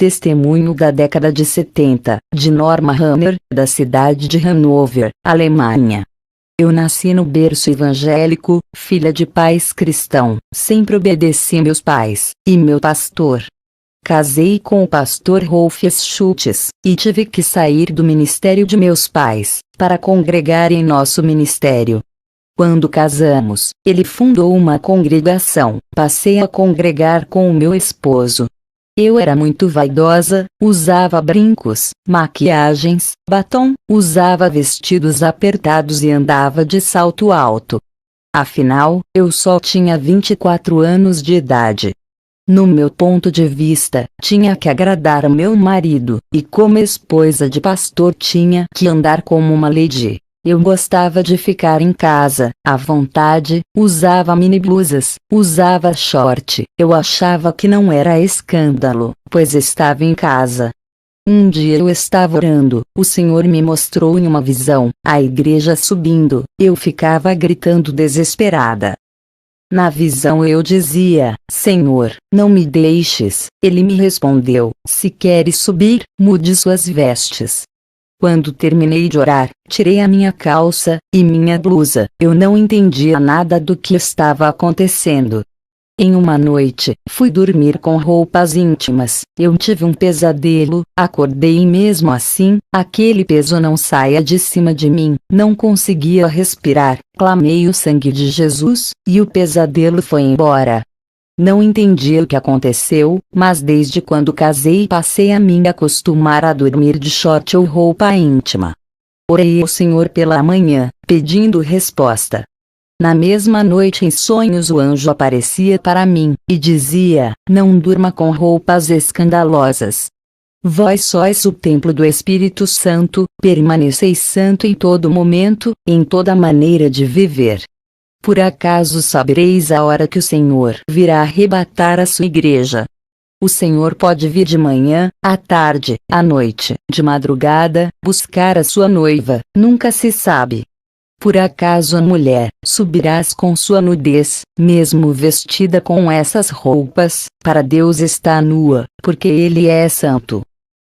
Testemunho da década de 70, de Norma Hammer, da cidade de Hannover, Alemanha. Eu nasci no berço evangélico, filha de pais cristãos, sempre obedeci meus pais, e meu pastor. Casei com o pastor Rolf Schultz, e tive que sair do ministério de meus pais, para congregar em nosso ministério. Quando casamos, ele fundou uma congregação, passei a congregar com o meu esposo. Eu era muito vaidosa, usava brincos, maquiagens, batom, usava vestidos apertados e andava de salto alto. Afinal, eu só tinha 24 anos de idade. No meu ponto de vista, tinha que agradar ao meu marido, e como esposa de pastor tinha que andar como uma lady. Eu gostava de ficar em casa, à vontade, usava mini blusas, usava short. Eu achava que não era escândalo, pois estava em casa. Um dia eu estava orando, o Senhor me mostrou em uma visão, a igreja subindo, eu ficava gritando desesperada. Na visão eu dizia, Senhor, não me deixes. Ele me respondeu, se queres subir, mude suas vestes. Quando terminei de orar, tirei a minha calça e minha blusa. Eu não entendia nada do que estava acontecendo. Em uma noite, fui dormir com roupas íntimas. Eu tive um pesadelo, acordei e mesmo assim, aquele peso não saía de cima de mim, não conseguia respirar. Clamei o sangue de Jesus, e o pesadelo foi embora. Não entendi o que aconteceu, mas desde quando casei passei a me acostumar a dormir de short ou roupa íntima. Orei ao Senhor pela manhã, pedindo resposta. Na mesma noite em sonhos o anjo aparecia para mim, e dizia, não durma com roupas escandalosas. Vós sois o templo do Espírito Santo, permaneceis santo em todo momento, em toda maneira de viver. Por acaso sabereis a hora que o Senhor virá arrebatar a sua igreja? O Senhor pode vir de manhã, à tarde, à noite, de madrugada, buscar a sua noiva, nunca se sabe. Por acaso a mulher, subirás com sua nudez, mesmo vestida com essas roupas, para Deus está nua, porque Ele é santo.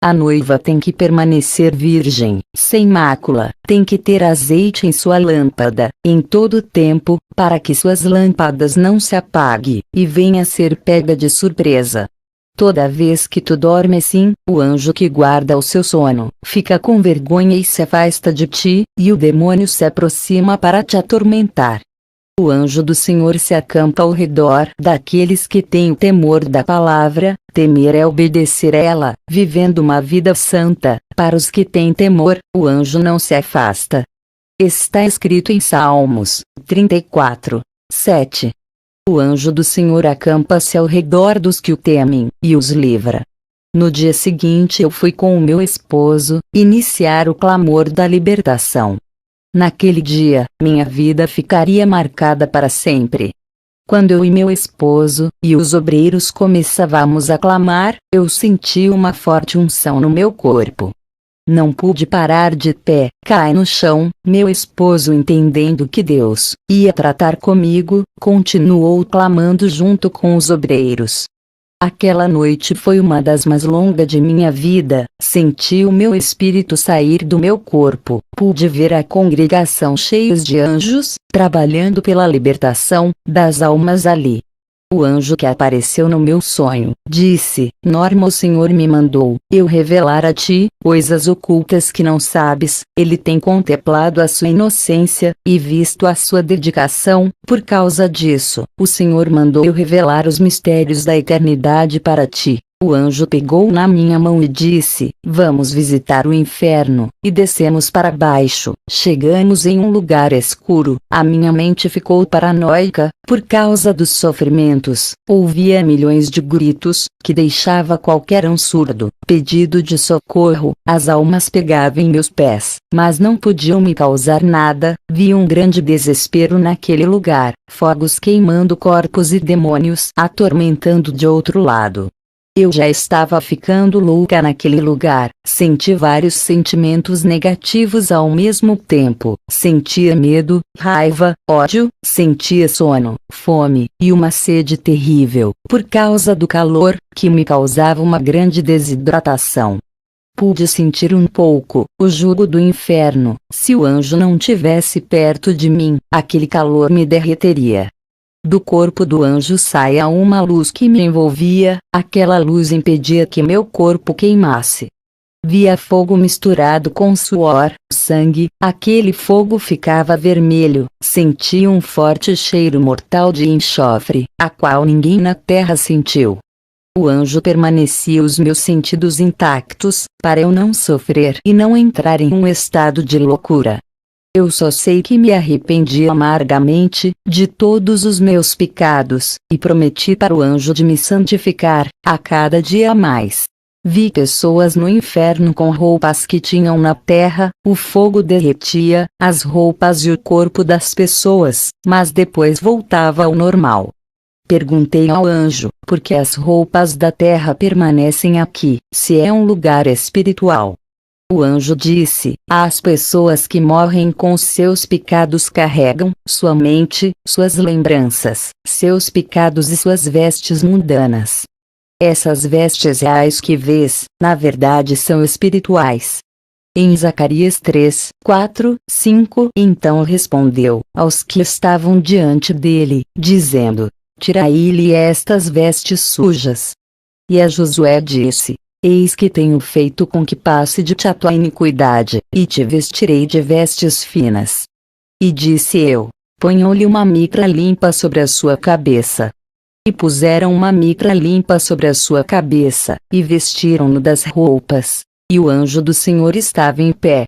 A noiva tem que permanecer virgem, sem mácula, tem que ter azeite em sua lâmpada, em todo tempo, para que suas lâmpadas não se apaguem, e venha a ser pega de surpresa. Toda vez que tu dormes sim, o anjo que guarda o seu sono, fica com vergonha e se afasta de ti, e o demônio se aproxima para te atormentar. O anjo do Senhor se acampa ao redor daqueles que têm o temor da palavra. Temer é obedecer a ela, vivendo uma vida santa. Para os que têm temor, o anjo não se afasta. Está escrito em Salmos 34, 7. O anjo do Senhor acampa-se ao redor dos que o temem, e os livra. No dia seguinte eu fui com o meu esposo, iniciar o clamor da libertação. Naquele dia, minha vida ficaria marcada para sempre. Quando eu e meu esposo, e os obreiros começávamos a clamar, eu senti uma forte unção no meu corpo. Não pude parar de pé, caí no chão. Meu esposo, entendendo que Deus ia tratar comigo, continuou clamando junto com os obreiros. Aquela noite foi uma das mais longas de minha vida. Senti o meu espírito sair do meu corpo. Pude ver a congregação cheia de anjos, trabalhando pela libertação das almas ali. O anjo que apareceu no meu sonho, disse, Norma, o Senhor me mandou eu revelar a ti coisas ocultas que não sabes. Ele tem contemplado a sua inocência, e visto a sua dedicação. Por causa disso, o Senhor mandou eu revelar os mistérios da eternidade para ti. O anjo pegou na minha mão e disse, vamos visitar o inferno, e descemos para baixo. Chegamos em um lugar escuro, a minha mente ficou paranoica, por causa dos sofrimentos. Ouvia milhões de gritos, que deixava qualquer um surdo. Pedido de socorro, as almas pegavam em meus pés, mas não podiam me causar nada. Vi um grande desespero naquele lugar, fogos queimando corpos e demônios atormentando de outro lado. Eu já estava ficando louca naquele lugar, senti vários sentimentos negativos ao mesmo tempo, sentia medo, raiva, ódio, sentia sono, fome, e uma sede terrível, por causa do calor, que me causava uma grande desidratação. Pude sentir um pouco o jugo do inferno. Se o anjo não tivesse perto de mim, aquele calor me derreteria. Do corpo do anjo saía uma luz que me envolvia, aquela luz impedia que meu corpo queimasse. Via fogo misturado com suor, sangue, aquele fogo ficava vermelho, sentia um forte cheiro mortal de enxofre, a qual ninguém na terra sentiu. O anjo permanecia os meus sentidos intactos, para eu não sofrer e não entrar em um estado de loucura. Eu só sei que me arrependi amargamente de todos os meus pecados, e prometi para o anjo de me santificar, a cada dia mais. Vi pessoas no inferno com roupas que tinham na terra, o fogo derretia as roupas e o corpo das pessoas, mas depois voltava ao normal. Perguntei ao anjo, por que as roupas da terra permanecem aqui, se é um lugar espiritual? O anjo disse: as pessoas que morrem com seus pecados carregam sua mente, suas lembranças, seus pecados e suas vestes mundanas. Essas vestes reais que vês, na verdade são espirituais. Em Zacarias 3, 4, 5, então respondeu aos que estavam diante dele, dizendo: tirai-lhe estas vestes sujas. E a Josué disse: eis que tenho feito com que passe de ti a tua iniquidade, e te vestirei de vestes finas. E disse eu: ponham-lhe uma mitra limpa sobre a sua cabeça. E puseram uma mitra limpa sobre a sua cabeça, e vestiram-no das roupas. E o anjo do Senhor estava em pé.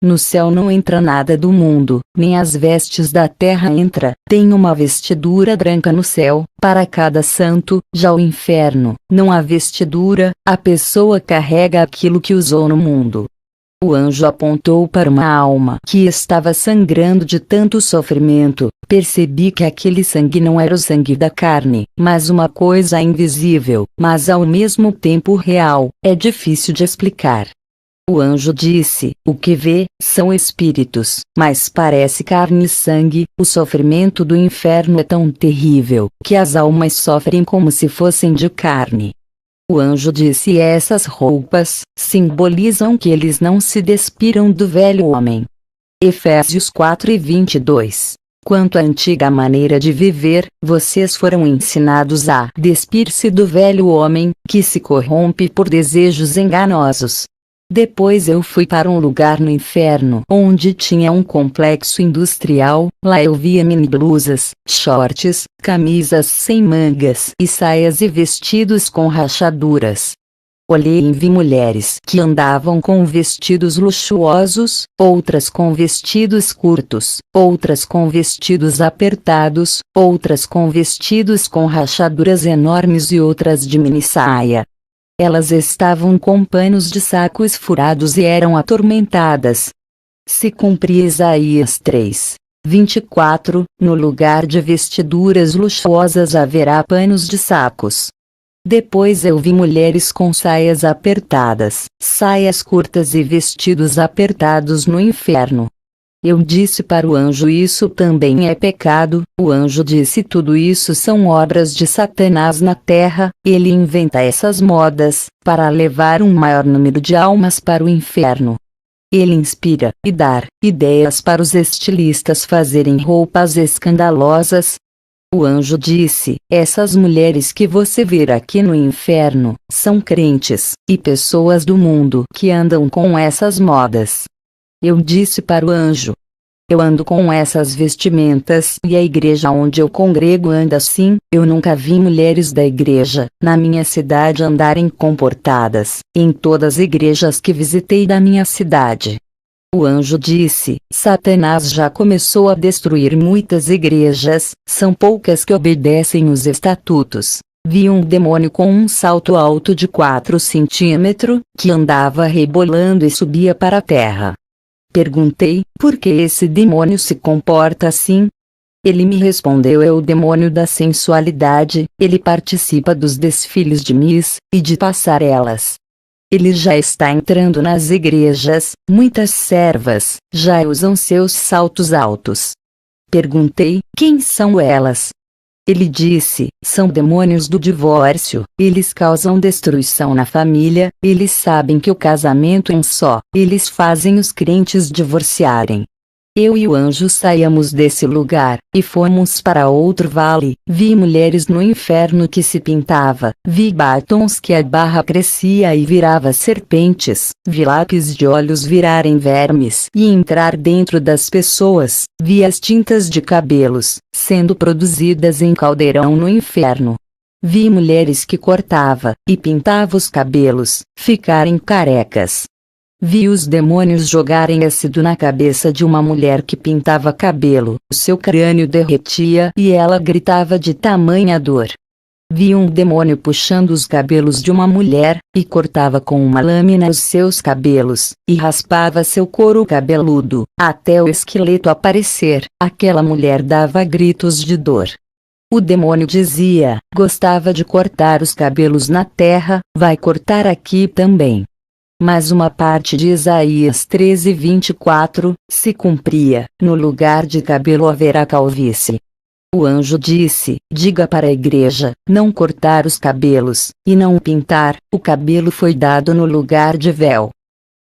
No céu não entra nada do mundo, nem as vestes da terra entra, tem uma vestidura branca no céu, para cada santo. Já o inferno, não há vestidura, a pessoa carrega aquilo que usou no mundo. O anjo apontou para uma alma que estava sangrando de tanto sofrimento. Percebi que aquele sangue não era o sangue da carne, mas uma coisa invisível, mas ao mesmo tempo real, é difícil de explicar. O anjo disse: o que vê, são espíritos, mas parece carne e sangue. O sofrimento do inferno é tão terrível, que as almas sofrem como se fossem de carne. O anjo disse: essas roupas simbolizam que eles não se despiram do velho homem. Efésios 4:22. Quanto à antiga maneira de viver, vocês foram ensinados a despir-se do velho homem, que se corrompe por desejos enganosos. Depois eu fui para um lugar no inferno onde tinha um complexo industrial. Lá eu via mini blusas, shorts, camisas sem mangas e saias e vestidos com rachaduras. Olhei e vi mulheres que andavam com vestidos luxuosos, outras com vestidos curtos, outras com vestidos apertados, outras com vestidos com rachaduras enormes e outras de mini saia. Elas estavam com panos de sacos furados e eram atormentadas. Se cumpria Isaías 3, 24, no lugar de vestiduras luxuosas haverá panos de sacos. Depois eu vi mulheres com saias apertadas, saias curtas e vestidos apertados no inferno. Eu disse para o anjo: isso também é pecado. O anjo disse: tudo isso são obras de Satanás na terra, ele inventa essas modas, para levar um maior número de almas para o inferno. Ele inspira e dá ideias para os estilistas fazerem roupas escandalosas. O anjo disse: essas mulheres que você vê aqui no inferno, são crentes, e pessoas do mundo que andam com essas modas. Eu disse para o anjo: eu ando com essas vestimentas e a igreja onde eu congrego anda assim. Eu nunca vi mulheres da igreja, na minha cidade andarem comportadas, em todas as igrejas que visitei da minha cidade. O anjo disse: Satanás já começou a destruir muitas igrejas, são poucas que obedecem os estatutos. Vi um demônio com um salto alto de 4 centímetros, que andava rebolando e subia para a terra. Perguntei: por que esse demônio se comporta assim? Ele me respondeu: é o demônio da sensualidade, ele participa dos desfiles de Miss, e de passarelas. Ele já está entrando nas igrejas, muitas servas, já usam seus saltos altos. Perguntei: quem são elas? Ele disse: são demônios do divórcio, eles causam destruição na família, eles sabem que o casamento é um só, eles fazem os crentes divorciarem. Eu e o anjo saímos desse lugar, e fomos para outro vale. Vi mulheres no inferno que se pintava, vi batons que a barra crescia e virava serpentes, vi lápis de olhos virarem vermes e entrar dentro das pessoas, vi as tintas de cabelos, sendo produzidas em caldeirão no inferno. Vi mulheres que cortava, e pintava os cabelos, ficarem carecas. Vi os demônios jogarem ácido na cabeça de uma mulher que pintava cabelo, seu crânio derretia e ela gritava de tamanha dor. Vi um demônio puxando os cabelos de uma mulher, e cortava com uma lâmina os seus cabelos, e raspava seu couro cabeludo, até o esqueleto aparecer. Aquela mulher dava gritos de dor. O demônio dizia: gostava de cortar os cabelos na terra, vai cortar aqui também. Mas uma parte de Isaías 13:24 se cumpria: no lugar de cabelo haverá calvície. O anjo disse: diga para a igreja, não cortar os cabelos, e não pintar, o cabelo foi dado no lugar de véu.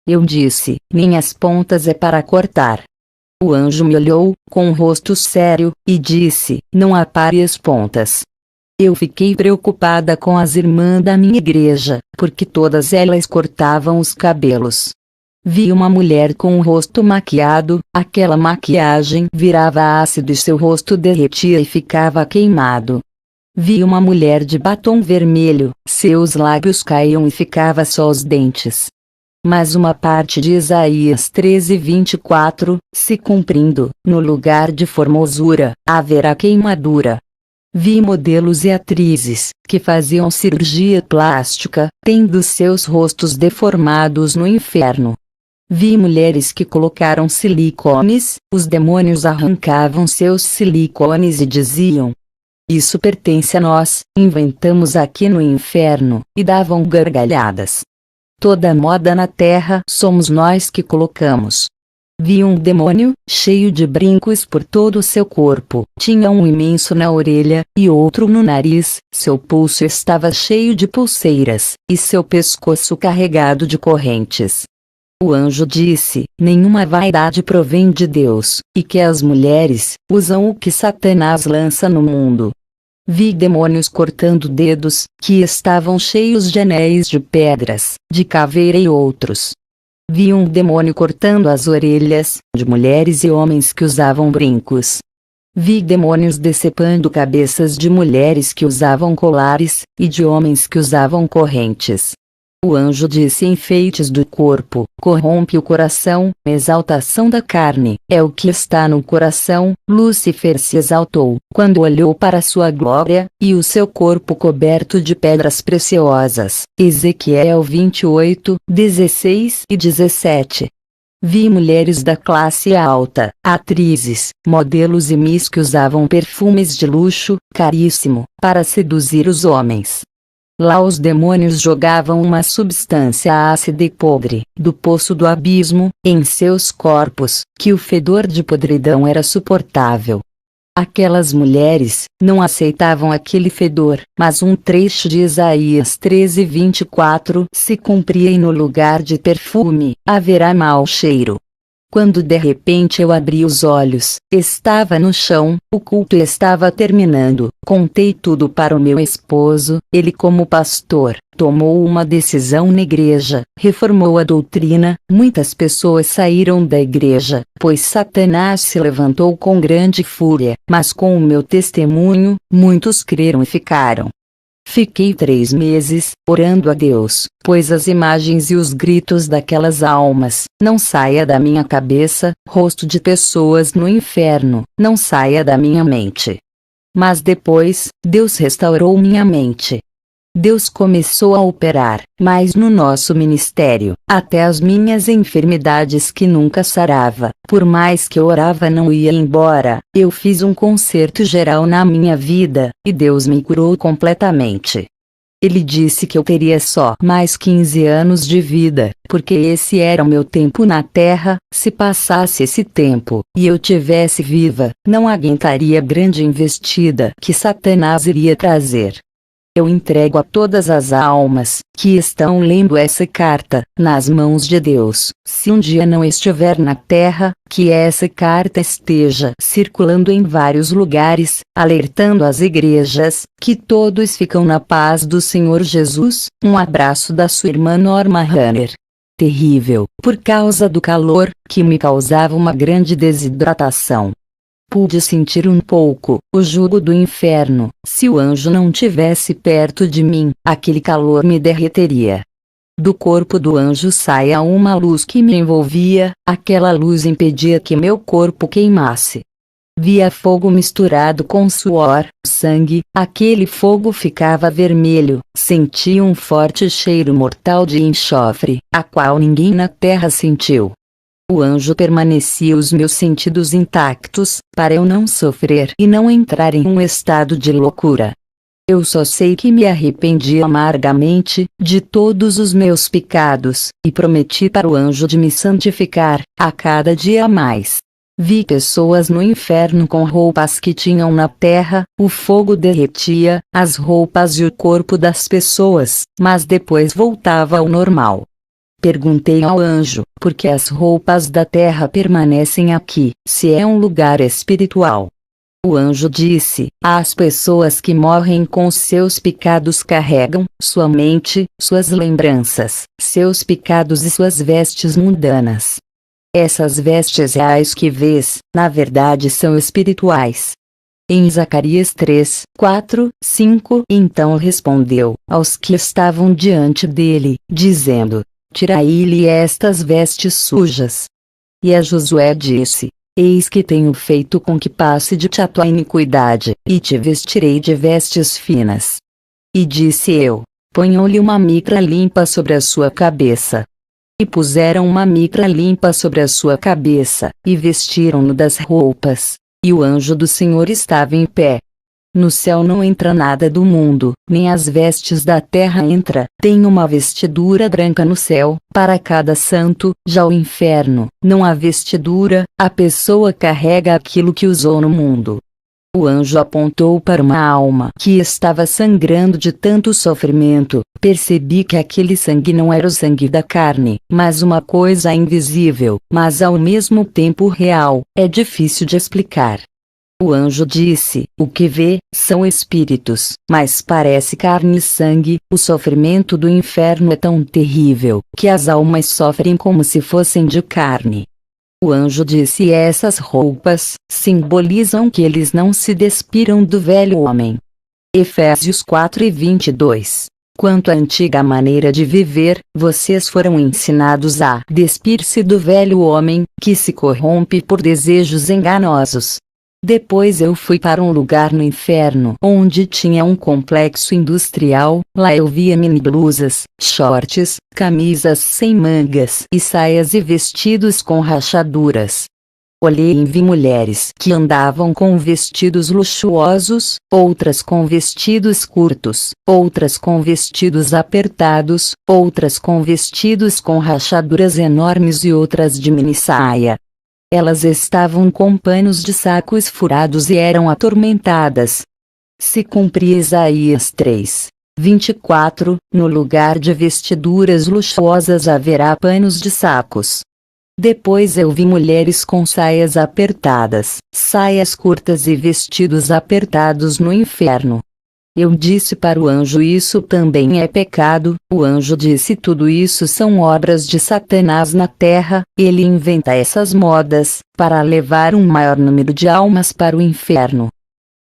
Eu disse: nem as pontas é para cortar. O anjo me olhou, com um rosto sério, e disse: não apare as pontas. Eu fiquei preocupada com as irmãs da minha igreja, porque todas elas cortavam os cabelos. Vi uma mulher com o rosto maquiado, aquela maquiagem virava ácido e seu rosto derretia e ficava queimado. Vi uma mulher de batom vermelho, seus lábios caíam e ficava só os dentes. Mas uma parte de Isaías 13:24 se cumprindo: no lugar de formosura, haverá queimadura. Vi modelos e atrizes, que faziam cirurgia plástica, tendo seus rostos deformados no inferno. Vi mulheres que colocaram silicones, os demônios arrancavam seus silicones e diziam: isso pertence a nós, inventamos aqui no inferno, e davam gargalhadas. Toda moda na terra somos nós que colocamos. Vi um demônio, cheio de brincos por todo o seu corpo, tinha um imenso na orelha, e outro no nariz, seu pulso estava cheio de pulseiras, e seu pescoço carregado de correntes. O anjo disse: nenhuma vaidade provém de Deus, e que as mulheres usam o que Satanás lança no mundo. Vi demônios cortando dedos, que estavam cheios de anéis de pedras, de caveira e outros. Vi um demônio cortando as orelhas, de mulheres e homens que usavam brincos. Vi demônios decepando cabeças de mulheres que usavam colares, e de homens que usavam correntes. O anjo disse: enfeites do corpo, corrompe o coração, exaltação da carne, é o que está no coração. Lúcifer se exaltou, quando olhou para sua glória, e o seu corpo coberto de pedras preciosas. Ezequiel 28:16 e 17. Vi mulheres da classe alta, atrizes, modelos e miss que usavam perfumes de luxo, caríssimo, para seduzir os homens. Lá os demônios jogavam uma substância ácida e podre, do poço do abismo, em seus corpos, que o fedor de podridão era suportável. Aquelas mulheres não aceitavam aquele fedor, mas um trecho de Isaías 13:24 se cumpria: e no lugar de perfume, haverá mau cheiro. Quando de repente eu abri os olhos, estava no chão, o culto estava terminando. Contei tudo para o meu esposo, ele, como pastor, tomou uma decisão na igreja, reformou a doutrina. Muitas pessoas saíram da igreja, pois Satanás se levantou com grande fúria, mas com o meu testemunho, muitos creram e ficaram. Fiquei 3 meses, orando a Deus, pois as imagens e os gritos daquelas almas, não saia da minha cabeça, rosto de pessoas no inferno, não saia da minha mente. Mas depois, Deus restaurou minha mente. Deus começou a operar, mas no nosso ministério, até as minhas enfermidades que nunca sarava, por mais que eu orava não ia embora, eu fiz um concerto geral na minha vida, e Deus me curou completamente. Ele disse que eu teria só mais 15 anos de vida, porque esse era o meu tempo na Terra. Se passasse esse tempo, e eu tivesse viva, não aguentaria a grande investida que Satanás iria trazer. Eu entrego a todas as almas que estão lendo essa carta nas mãos de Deus. Se um dia não estiver na terra, que essa carta esteja circulando em vários lugares, alertando as igrejas, que todos ficam na paz do Senhor Jesus. Um abraço da sua irmã Norma Runner. Terrível, por causa do calor, que me causava uma grande desidratação. Pude sentir um pouco o jugo do inferno. Se o anjo não tivesse perto de mim, aquele calor me derreteria. Do corpo do anjo saía uma luz que me envolvia, aquela luz impedia que meu corpo queimasse. Via fogo misturado com suor, sangue, aquele fogo ficava vermelho, sentia um forte cheiro mortal de enxofre, a qual ninguém na terra sentiu. O anjo permanecia os meus sentidos intactos, para eu não sofrer e não entrar em um estado de loucura. Eu só sei que me arrependi amargamente de todos os meus pecados, e prometi para o anjo de me santificar, a cada dia mais. Vi pessoas no inferno com roupas que tinham na terra, o fogo derretia as roupas e o corpo das pessoas, mas depois voltava ao normal. Perguntei ao anjo, por que as roupas da terra permanecem aqui, se é um lugar espiritual? O anjo disse, as pessoas que morrem com seus pecados carregam, sua mente, suas lembranças, seus pecados e suas vestes mundanas. Essas vestes reais que vês, na verdade são espirituais. Em Zacarias 3, 4, 5, então respondeu aos que estavam diante dele, dizendo, tirai-lhe estas vestes sujas. E a Josué disse, eis que tenho feito com que passe de ti a tua iniquidade, e te vestirei de vestes finas. E disse eu, ponham-lhe uma mitra limpa sobre a sua cabeça. E puseram uma mitra limpa sobre a sua cabeça, e vestiram-no das roupas, e o anjo do Senhor estava em pé. No céu não entra nada do mundo, nem as vestes da terra entra, tem uma vestidura branca no céu, para cada santo. Já o inferno, não há vestidura, a pessoa carrega aquilo que usou no mundo. O anjo apontou para uma alma que estava sangrando de tanto sofrimento. Percebi que aquele sangue não era o sangue da carne, mas uma coisa invisível, mas ao mesmo tempo real, é difícil de explicar. O anjo disse, o que vê, são espíritos, mas parece carne e sangue. O sofrimento do inferno é tão terrível, que as almas sofrem como se fossem de carne. O anjo disse, essas roupas, simbolizam que eles não se despiram do velho homem. Efésios 4:22. Quanto à antiga maneira de viver, vocês foram ensinados a despir-se do velho homem, que se corrompe por desejos enganosos. Depois eu fui para um lugar no inferno onde tinha um complexo industrial. Lá eu via mini blusas, shorts, camisas sem mangas e saias e vestidos com rachaduras. Olhei e vi mulheres que andavam com vestidos luxuosos, outras com vestidos curtos, outras com vestidos apertados, outras com vestidos com rachaduras enormes e outras de mini saia. Elas estavam com panos de sacos furados e eram atormentadas. Se cumpria Isaías 3, 24, no lugar de vestiduras luxuosas haverá panos de sacos. Depois eu vi mulheres com saias apertadas, saias curtas e vestidos apertados no inferno. Eu disse para o anjo, isso também é pecado. O anjo disse, tudo isso são obras de Satanás na terra. Ele inventa essas modas, para levar um maior número de almas para o inferno.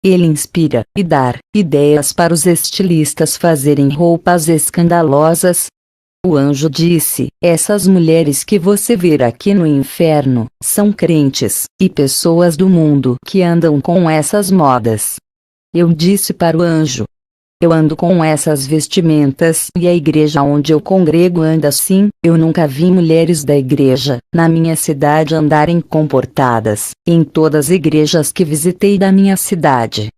Ele inspira, e dá ideias para os estilistas fazerem roupas escandalosas. O anjo disse, essas mulheres que você vê aqui no inferno, são crentes, e pessoas do mundo que andam com essas modas. Eu disse para o anjo, eu ando com essas vestimentas e a igreja onde eu congrego anda assim. Eu nunca vi mulheres da igreja, na minha cidade andarem comportadas, em todas as igrejas que visitei da minha cidade.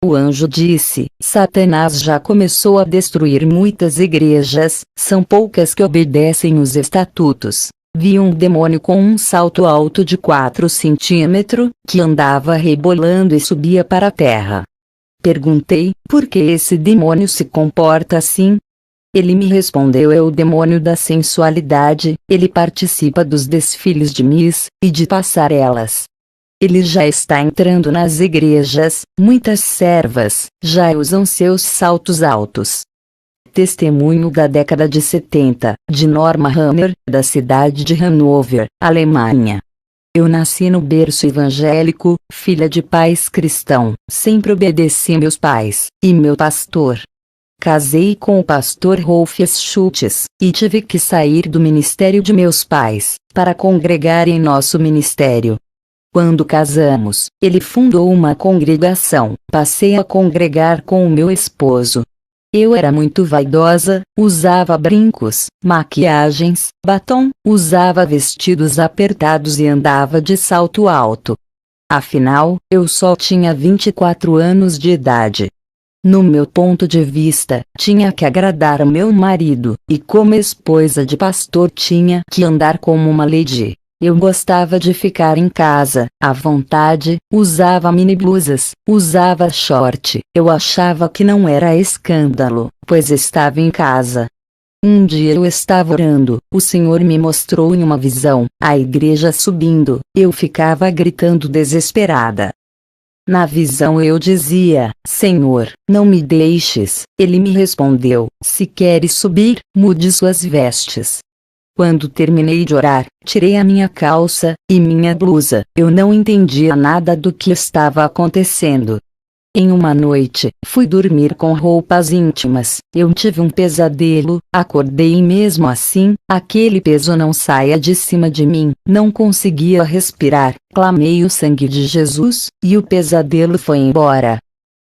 O anjo disse: Satanás já começou a destruir muitas igrejas, são poucas que obedecem os estatutos. Vi um demônio com um salto alto de 4 centímetros, que andava rebolando e subia para a terra. Perguntei: por que esse demônio se comporta assim? Ele me respondeu: é o demônio da sensualidade, ele participa dos desfiles de Miss e de passarelas. Ele já está entrando nas igrejas, muitas servas já usam seus saltos altos. Testemunho da década de 70, de Norma Hammer, da cidade de Hannover, Alemanha. Eu nasci no berço evangélico, filha de pais cristãos, sempre obedeci meus pais e meu pastor. Casei com o pastor Rolf Schultz, e tive que sair do ministério de meus pais, para congregar em nosso ministério. Quando casamos, ele fundou uma congregação, passei a congregar com o meu esposo. Eu era muito vaidosa, usava brincos, maquiagens, batom, usava vestidos apertados e andava de salto alto. Afinal, eu só tinha 24 anos de idade. No meu ponto de vista, tinha que agradar ao meu marido, e como esposa de pastor tinha que andar como uma lady. Eu gostava de ficar em casa, à vontade, usava mini blusas, usava short, eu achava que não era escândalo, pois estava em casa. Um dia eu estava orando, o Senhor me mostrou em uma visão, a igreja subindo, eu ficava gritando desesperada. Na visão eu dizia: Senhor, não me deixes. Ele me respondeu: se queres subir, mude suas vestes. Quando terminei de orar, tirei a minha calça e minha blusa. Eu não entendia nada do que estava acontecendo. Em uma noite, fui dormir com roupas íntimas. Eu tive um pesadelo, acordei e mesmo assim, aquele peso não saía de cima de mim. Não conseguia respirar. Clamei o sangue de Jesus, e o pesadelo foi embora.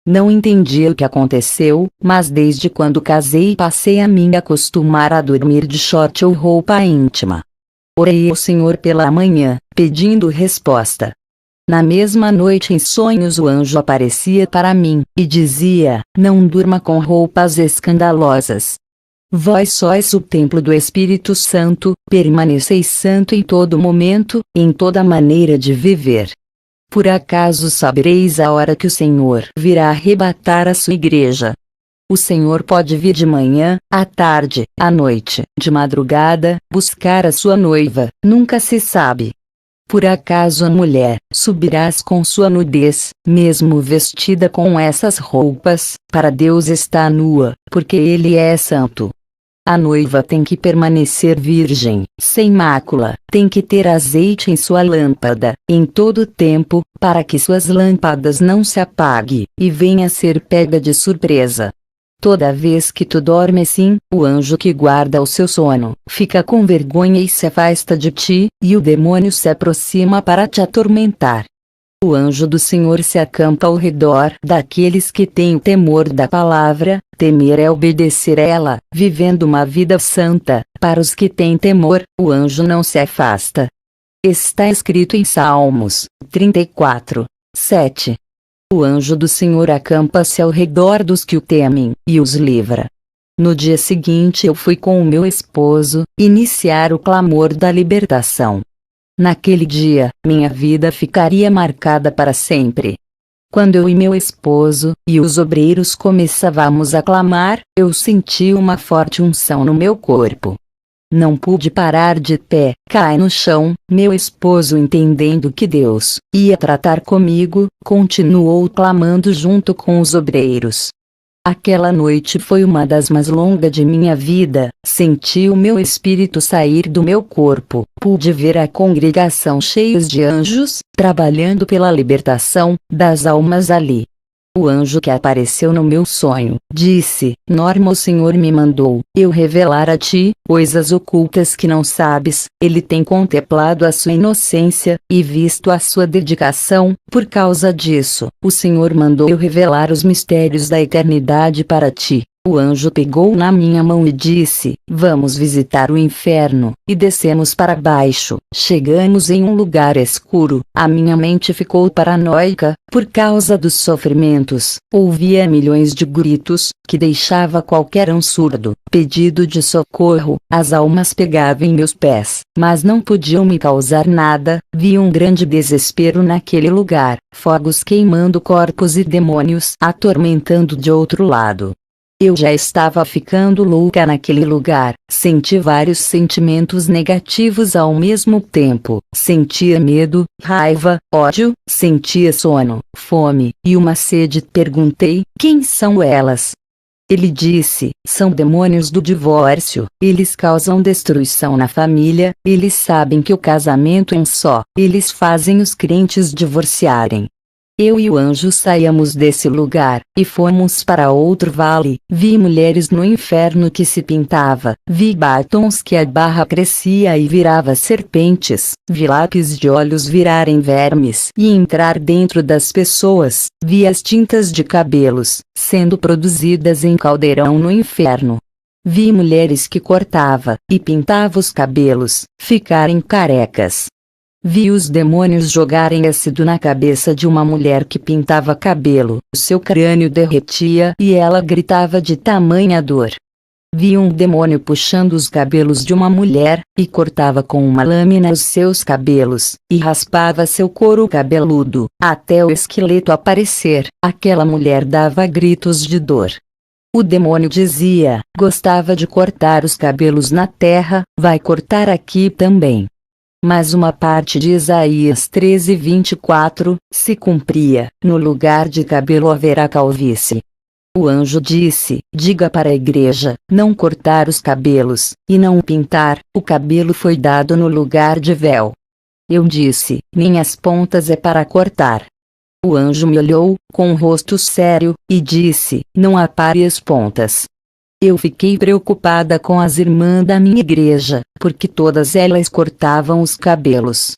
Não entendi o que aconteceu, mas desde quando casei passei a me acostumar a dormir de short ou roupa íntima. Orei ao Senhor pela manhã, pedindo resposta. Na mesma noite em sonhos o anjo aparecia para mim, e dizia: não durma com roupas escandalosas. Vós sois o templo do Espírito Santo, permaneceis santo em todo momento, em toda maneira de viver. Por acaso sabereis a hora que o Senhor virá arrebatar a sua igreja? O Senhor pode vir de manhã, à tarde, à noite, de madrugada, buscar a sua noiva, nunca se sabe. Por acaso a mulher subirás com sua nudez, mesmo vestida com essas roupas? Para Deus está nua, porque Ele é santo. A noiva tem que permanecer virgem, sem mácula, tem que ter azeite em sua lâmpada, em todo tempo, para que suas lâmpadas não se apaguem, e venha a ser pega de surpresa. Toda vez que tu dorme assim, o anjo que guarda o seu sono, fica com vergonha e se afasta de ti, e o demônio se aproxima para te atormentar. O anjo do Senhor se acampa ao redor daqueles que têm o temor da palavra. Temer é obedecer a ela, vivendo uma vida santa. Para os que têm temor, o anjo não se afasta. Está escrito em Salmos 34, 7. O anjo do Senhor acampa-se ao redor dos que o temem, e os livra. No dia seguinte eu fui com o meu esposo iniciar o clamor da libertação. Naquele dia, minha vida ficaria marcada para sempre. Quando eu e meu esposo, e os obreiros começávamos a clamar, eu senti uma forte unção no meu corpo. Não pude parar de pé, caí no chão. Meu esposo, entendendo que Deus ia tratar comigo, continuou clamando junto com os obreiros. Aquela noite foi uma das mais longas de minha vida. Senti o meu espírito sair do meu corpo. Pude ver a congregação cheia de anjos, trabalhando pela libertação das almas ali. O anjo que apareceu no meu sonho, disse: Norma, o Senhor me mandou eu revelar a ti coisas ocultas que não sabes. Ele tem contemplado a sua inocência, e visto a sua dedicação. Por causa disso, o Senhor mandou eu revelar os mistérios da eternidade para ti. O anjo pegou na minha mão e disse: Vamos visitar o inferno. E descemos para baixo. Chegamos em um lugar escuro. A minha mente ficou paranoica, por causa dos sofrimentos. Ouvia milhões de gritos, que deixava qualquer um surdo. Pedido de socorro. As almas pegavam em meus pés, mas não podiam me causar nada. Vi um grande desespero naquele lugar. Fogos queimando corpos e demônios atormentando de outro lado. Eu já estava ficando louca naquele lugar. Senti vários sentimentos negativos ao mesmo tempo. Sentia medo, raiva, ódio, sentia sono, fome, e uma sede. Perguntei: quem são elas? Ele disse: são demônios do divórcio. Eles causam destruição na família. Eles sabem que o casamento é um só. Eles fazem os crentes divorciarem. Eu e o anjo saímos desse lugar, e fomos para outro vale. Vi mulheres no inferno que se pintava. Vi batons que a barra crescia e virava serpentes. Vi lápis de olhos virarem vermes e entrar dentro das pessoas. Vi as tintas de cabelos, sendo produzidas em caldeirão no inferno. Vi mulheres que cortava e pintava os cabelos, ficarem carecas. Vi os demônios jogarem ácido na cabeça de uma mulher que pintava cabelo. Seu crânio derretia e ela gritava de tamanha dor. Vi um demônio puxando os cabelos de uma mulher, e cortava com uma lâmina os seus cabelos, e raspava seu couro cabeludo, até o esqueleto aparecer. Aquela mulher dava gritos de dor. O demônio dizia: gostava de cortar os cabelos na terra, vai cortar aqui também. Mas uma parte de Isaías 13:24 se cumpria: no lugar de cabelo haverá calvície. O anjo disse: diga para a igreja, não cortar os cabelos, e não pintar. O cabelo foi dado no lugar de véu. Eu disse: minhas pontas é para cortar. O anjo me olhou, com um rosto sério, e disse: não apare as pontas. Eu fiquei preocupada com as irmãs da minha igreja, porque todas elas cortavam os cabelos.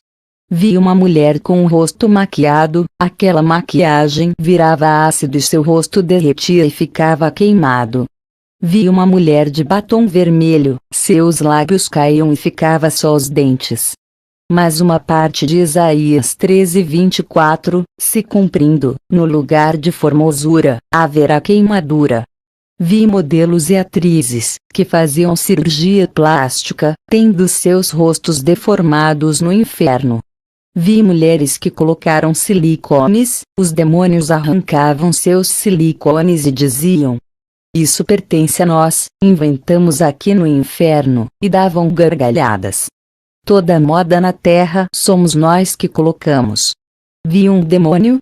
Vi uma mulher com o rosto maquiado. Aquela maquiagem virava ácido e seu rosto derretia e ficava queimado. Vi uma mulher de batom vermelho, seus lábios caíam e ficava só os dentes. Mas uma parte de Isaías 13:24 se cumprindo: no lugar de formosura haverá queimadura. Vi modelos e atrizes, que faziam cirurgia plástica, tendo seus rostos deformados no inferno. Vi mulheres que colocaram silicones. Os demônios arrancavam seus silicones e diziam: isso pertence a nós, inventamos aqui no inferno, e davam gargalhadas. Toda moda na terra somos nós que colocamos. Vi um demônio,